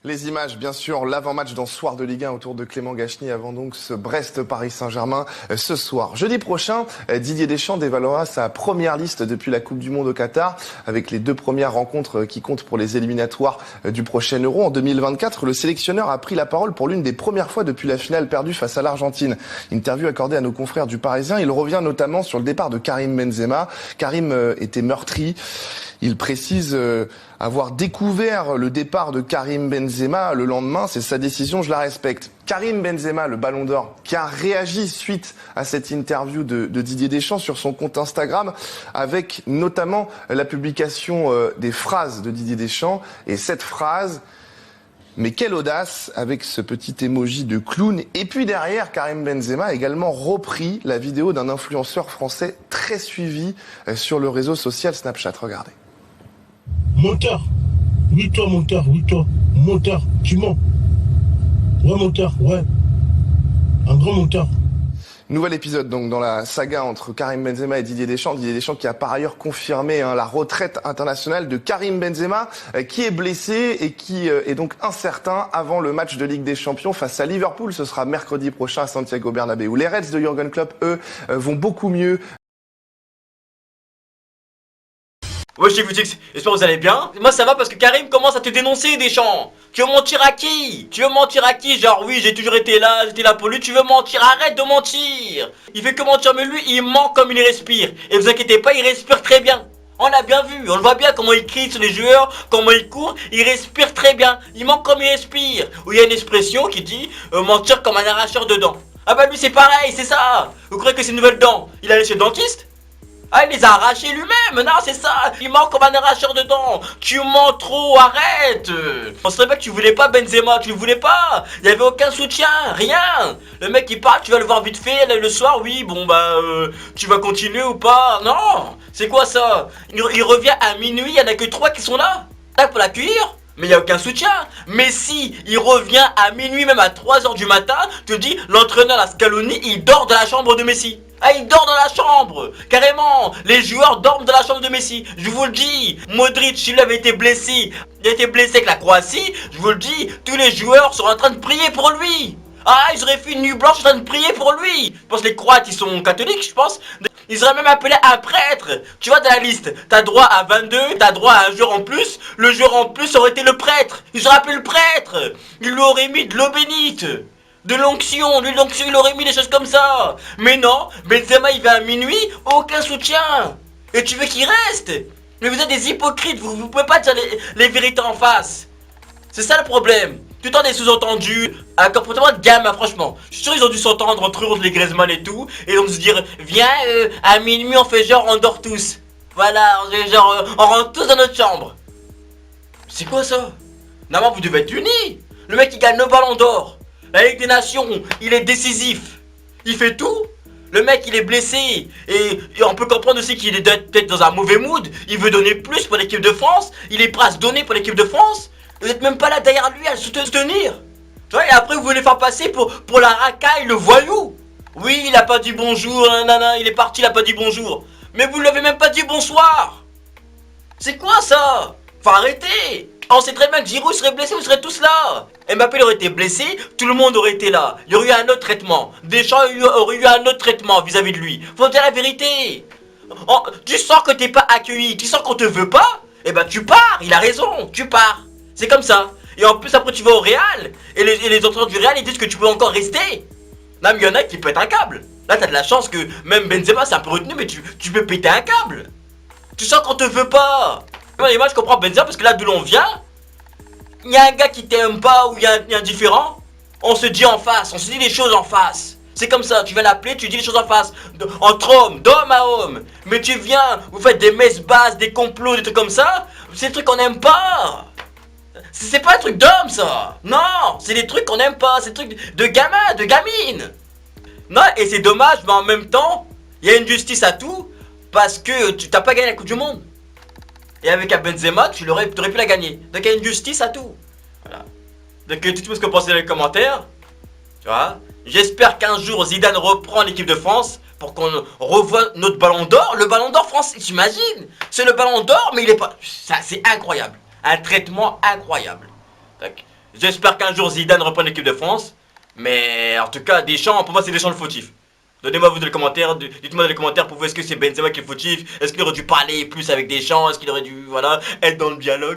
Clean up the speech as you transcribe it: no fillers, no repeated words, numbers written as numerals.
Les images, bien sûr, l'avant-match dans ce soir de Ligue 1 autour de Clément Gachny avant donc ce Brest-Paris Saint-Germain ce soir. Jeudi prochain, Didier Deschamps dévoilera sa première liste depuis la Coupe du Monde au Qatar avec les deux premières rencontres qui comptent pour les éliminatoires du prochain Euro. En 2024, le sélectionneur a pris la parole pour l'une des premières fois depuis la finale perdue face à l'Argentine. Interview accordée à nos confrères du Parisien, il revient notamment sur le départ de Karim Benzema. Karim était meurtri. Il précise avoir découvert le départ de Karim Benzema le lendemain. C'est sa décision, je la respecte. Karim Benzema, le Ballon d'Or, qui a réagi suite à cette interview de Didier Deschamps sur son compte Instagram, avec notamment la publication des phrases de Didier Deschamps. Et cette phrase, mais quelle audace, avec ce petit emoji de clown. Et puis derrière, Karim Benzema a également repris la vidéo d'un influenceur français très suivi sur le réseau social Snapchat. Regardez. Menteur. Oui, toi, menteur. Oui, toi. Menteur. Tu mens. Ouais, menteur. Ouais. Un grand menteur. Nouvel épisode donc dans la saga entre Karim Benzema et Didier Deschamps. Didier Deschamps qui a par ailleurs confirmé la retraite internationale de Karim Benzema qui est blessé et qui est donc incertain avant le match de Ligue des Champions face à Liverpool. Ce sera mercredi prochain à Santiago Bernabéu. Les Reds de Jürgen Klopp, eux, vont beaucoup mieux. Ouais, chez Futix, j'espère que vous allez bien. Moi ça va parce que Karim commence à te dénoncer, Deschamps. Tu veux mentir à qui? Tu veux mentir à qui? Genre oui, j'ai toujours été là, j'étais là pour lui. Tu veux mentir? Arrête de mentir. Il fait que mentir, mais lui il ment comme il respire. Et vous inquiétez pas, il respire très bien. On l'a bien vu, on le voit bien comment il crie sur les joueurs, comment il court, il respire très bien. Il ment comme il respire. Ou il y a une expression qui dit mentir comme un arracheur de dents. Ah bah lui c'est pareil, c'est ça. Vous croyez que c'est une nouvelle dent? Il allait chez le dentiste? Ah, il les a arrachés lui-même, non, c'est ça. Il ment comme un arracheur de dents. Tu mens trop, arrête. On se rappelle que tu voulais pas Benzema, tu le voulais pas. Il y avait aucun soutien, rien. Le mec il parle, tu vas le voir vite fait le soir, oui, bon bah, tu vas continuer ou pas? Non, c'est quoi ça? Il revient à minuit, il y en a que 3 qui sont là. Là pour l'accueillir? Mais il n'y a aucun soutien. Mais si il revient à minuit, même à 3h du matin, tu te dis, l'entraîneur, la Scaloni, il dort dans la chambre de Messi. Ah, il dort dans la chambre. Carrément. Les joueurs dorment dans la chambre de Messi. Je vous le dis. Modric, s'il avait été blessé, il a été blessé avec la Croatie. Je vous le dis, tous les joueurs sont en train de prier pour lui. Ah, ils auraient fait une nuit blanche en train de prier pour lui. Je pense que les Croates, ils sont catholiques, je pense. Ils auraient même appelé un prêtre. Tu vois dans la liste, t'as droit à 22, t'as droit à un joueur en plus. Le joueur en plus aurait été le prêtre. Ils auraient appelé le prêtre. Ils lui auraient mis de l'eau bénite, de l'onction, il aurait mis des choses comme ça. Mais non, Benzema il va à minuit, aucun soutien. Et tu veux qu'il reste? Mais vous êtes des hypocrites, vous pouvez pas dire les vérités en face. C'est ça le problème. Tout le temps des sous-entendus, un comportement de gamin, franchement. Je suis sûr ils ont dû s'entendre entre eux, les Griezmann et tout. Et ils ont dû se dire, viens, à minuit on fait genre, on dort tous. Voilà, on fait genre, on rentre tous dans notre chambre. C'est quoi ça? Normalement vous devez être unis. Le mec il gagne le ballon d'or. La Ligue des Nations, il est décisif. Il fait tout. Le mec, il est blessé. Et on peut comprendre aussi qu'il est peut-être dans un mauvais mood. Il veut donner plus pour l'équipe de France. Il est prêt à se donner pour l'équipe de France. Vous n'êtes même pas là derrière lui à le soutenir. Tu vois, et après, vous voulez faire passer pour la racaille, le voyou. Oui, il a pas dit bonjour, nanana, il est parti, il a pas dit bonjour. Mais vous ne lui avez même pas dit bonsoir. C'est quoi ça? Faut arrêter. On sait très bien que Giroud serait blessé, vous serez tous là. Mbappé aurait été blessé, tout le monde aurait été là. Il y aurait eu un autre traitement. Deschamps aurait eu un autre traitement vis-à-vis de lui. Faut dire la vérité. Tu sens que t'es pas accueilli, tu sens qu'on te veut pas. Eh ben tu pars, il a raison, tu pars. C'est comme ça. Et en plus après tu vas au Real. Et les entraîneurs du Real ils disent que tu peux encore rester. Là mais il y en a qui pètent un câble. Là t'as de la chance que même Benzema c'est un peu retenu, mais tu peux péter un câble. Tu sens qu'on te veut pas. Et moi je comprends Benzema parce que là d'où l'on vient, il y a un gars qui t'aime pas ou il y a un différent, on se dit en face, on se dit les choses en face. C'est comme ça, tu vas l'appeler, tu dis les choses en face, entre hommes, d'homme à homme. Mais tu viens, vous faites des messes basses, des complots, des trucs comme ça, c'est des trucs qu'on n'aime pas. C'est pas un truc d'homme ça. Non, c'est des trucs qu'on n'aime pas, c'est des trucs de gamin, de gamine. Non, et c'est dommage, mais en même temps, il y a une justice à tout, parce que tu t'as pas gagné la Coupe du Monde. Et avec un Benzema, tu aurais pu la gagner. Donc il y a une justice à tout. Voilà. Donc tu peux ce que penser dans les commentaires. Tu vois. J'espère qu'un jour Zidane reprend l'équipe de France pour qu'on revoie notre ballon d'or. Le ballon d'or français, t'imagines? C'est le ballon d'or, mais il est pas... Ça, c'est incroyable. Un traitement incroyable. Donc, J'espère qu'un jour Zidane reprenne l'équipe de France. Mais en tout cas, Deschamps, pour moi, c'est Deschamps le fautif. Donnez-moi vous dans les commentaires, dites-moi dans les commentaires pour vous, est-ce que c'est Benzema qui est fautif? Est-ce qu'il aurait dû parler plus avec Deschamps? Est-ce qu'il aurait dû, voilà, être dans le dialogue?